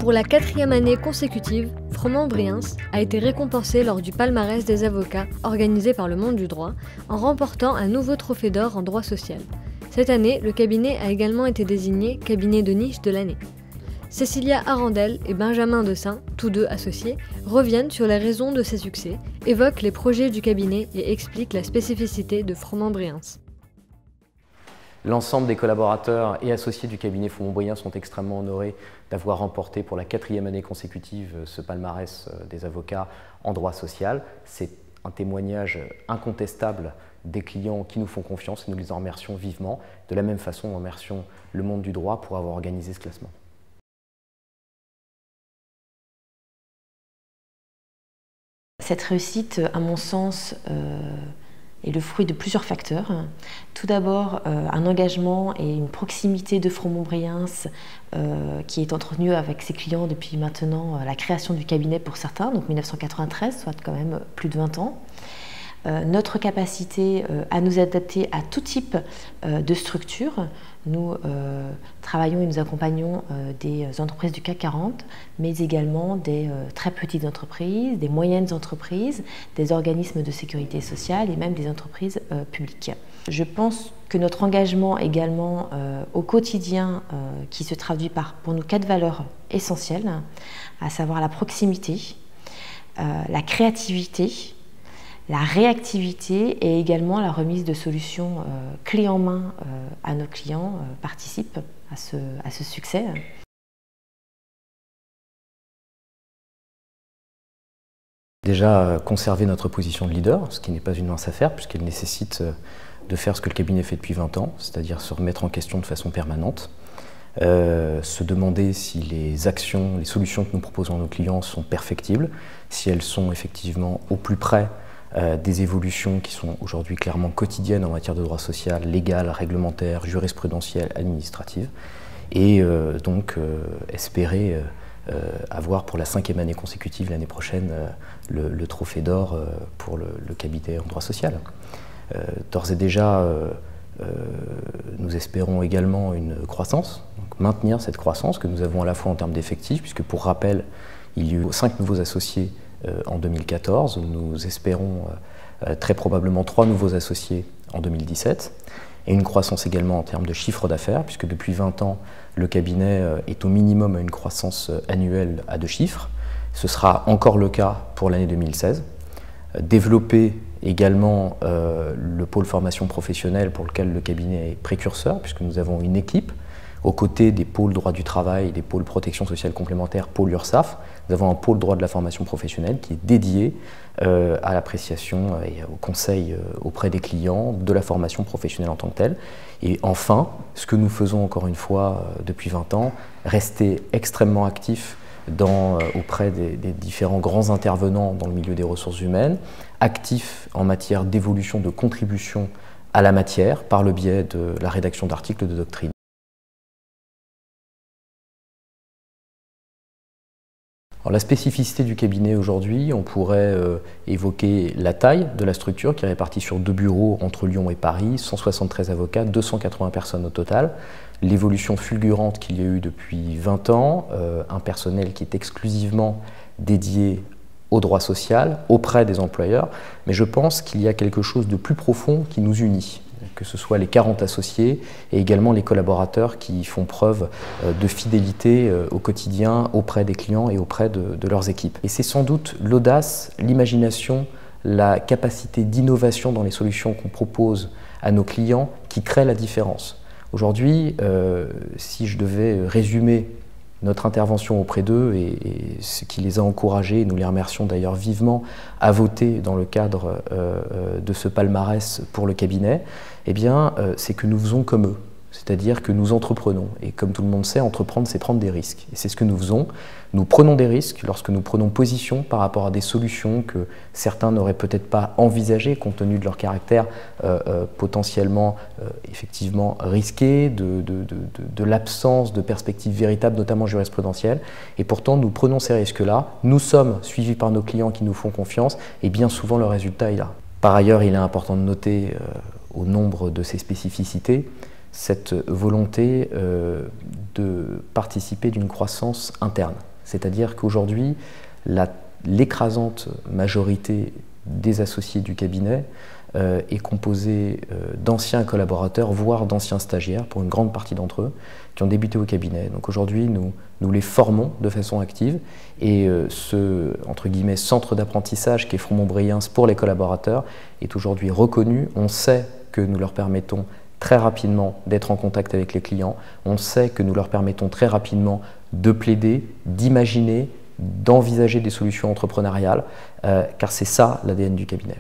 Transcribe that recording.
Pour la 4e année consécutive, Froment-Briens a été récompensé lors du palmarès des avocats organisé par le monde du droit en remportant un nouveau trophée d'or en droit social. Cette année, le cabinet a également été désigné cabinet de niche de l'année. Cécilia Arandel et Benjamin Dessein, tous deux associés, reviennent sur les raisons de ces succès, évoquent les projets du cabinet et expliquent la spécificité de Froment-Briens. L'ensemble des collaborateurs et associés du cabinet Froment-Briens sont extrêmement honorés d'avoir remporté pour la 4e année consécutive ce palmarès des avocats en droit social. C'est un témoignage incontestable des clients qui nous font confiance et nous les en remercions vivement. De la même façon, nous remercions le monde du droit pour avoir organisé ce classement. Cette réussite, à mon sens, est le fruit de plusieurs facteurs. Tout d'abord, un engagement et une proximité de Froment-Briens qui est entretenu avec ses clients depuis maintenant la création du cabinet pour certains, donc 1993, soit quand même plus de 20 ans. Notre capacité à nous adapter à tout type de structure. Nous travaillons et nous accompagnons des entreprises du CAC 40, mais également des très petites entreprises, des moyennes entreprises, des organismes de sécurité sociale et même des entreprises publiques. Je pense que notre engagement également au quotidien, qui se traduit par, pour nous, 4 valeurs essentielles, à savoir la proximité, la créativité, la réactivité et également la remise de solutions clés en main à nos clients participent à ce succès. Déjà, conserver notre position de leader, ce qui n'est pas une mince affaire puisqu'elle nécessite de faire ce que le cabinet fait depuis 20 ans, c'est-à-dire se remettre en question de façon permanente, se demander si les actions, les solutions que nous proposons à nos clients sont perfectibles, si elles sont effectivement au plus près des évolutions qui sont aujourd'hui clairement quotidiennes en matière de droit social, légal, réglementaire, jurisprudentiel, administrative, et donc espérer avoir pour la 5e année consécutive l'année prochaine le trophée d'or pour le cabinet en droit social. D'ores et déjà, nous espérons également une croissance, donc maintenir cette croissance que nous avons à la fois en termes d'effectifs, puisque pour rappel, il y a eu 5 nouveaux associés en 2014, nous espérons très probablement 3 nouveaux associés en 2017, et une croissance également en termes de chiffre d'affaires, puisque depuis 20 ans, le cabinet est au minimum à une croissance annuelle à 2 chiffres. Ce sera encore le cas pour l'année 2016. Développer également le pôle formation professionnelle pour lequel le cabinet est précurseur, puisque nous avons une équipe aux côtés des pôles droit du travail et des pôles protection sociale complémentaire, pôle URSSAF. Nous avons un pôle droit de la formation professionnelle qui est dédié à l'appréciation et au conseil auprès des clients de la formation professionnelle en tant que telle. Et enfin, ce que nous faisons encore une fois depuis 20 ans, rester extrêmement actifs auprès des différents grands intervenants dans le milieu des ressources humaines, actifs en matière d'évolution, de contribution à la matière par le biais de la rédaction d'articles de doctrine. Alors, la spécificité du cabinet aujourd'hui, on pourrait évoquer la taille de la structure qui est répartie sur 2 bureaux entre Lyon et Paris, 173 avocats, 280 personnes au total, l'évolution fulgurante qu'il y a eu depuis 20 ans, un personnel qui est exclusivement dédié au droit social, auprès des employeurs, mais je pense qu'il y a quelque chose de plus profond qui nous unit, que ce soit les 40 associés et également les collaborateurs qui font preuve de fidélité au quotidien auprès des clients et auprès de leurs équipes. Et c'est sans doute l'audace, l'imagination, la capacité d'innovation dans les solutions qu'on propose à nos clients qui crée la différence. Aujourd'hui, si je devais résumer notre intervention auprès d'eux et ce qui les a encouragés, et nous les remercions d'ailleurs vivement, à voter dans le cadre de ce palmarès pour le cabinet, eh bien, c'est que nous faisons comme eux. C'est-à-dire que nous entreprenons. Et comme tout le monde sait, entreprendre, c'est prendre des risques. Et c'est ce que nous faisons. Nous prenons des risques lorsque nous prenons position par rapport à des solutions que certains n'auraient peut-être pas envisagées compte tenu de leur caractère potentiellement, effectivement, risqué, de l'absence de perspectives véritables, notamment jurisprudentielles. Et pourtant, nous prenons ces risques-là. Nous sommes suivis par nos clients qui nous font confiance et bien souvent, le résultat est là. Par ailleurs, il est important de noter, au nombre de ces spécificités, cette volonté de participer d'une croissance interne. C'est-à-dire qu'aujourd'hui, l'écrasante majorité des associés du cabinet est composée d'anciens collaborateurs, voire d'anciens stagiaires, pour une grande partie d'entre eux, qui ont débuté au cabinet. Donc aujourd'hui, nous les formons de façon active, et ce entre guillemets, centre d'apprentissage qui est Fromont-Briens pour les collaborateurs est aujourd'hui reconnu. On sait que nous leur permettons très rapidement d'être en contact avec les clients, on sait que nous leur permettons très rapidement de plaider, d'imaginer, d'envisager des solutions entrepreneuriales, car c'est ça l'ADN du cabinet.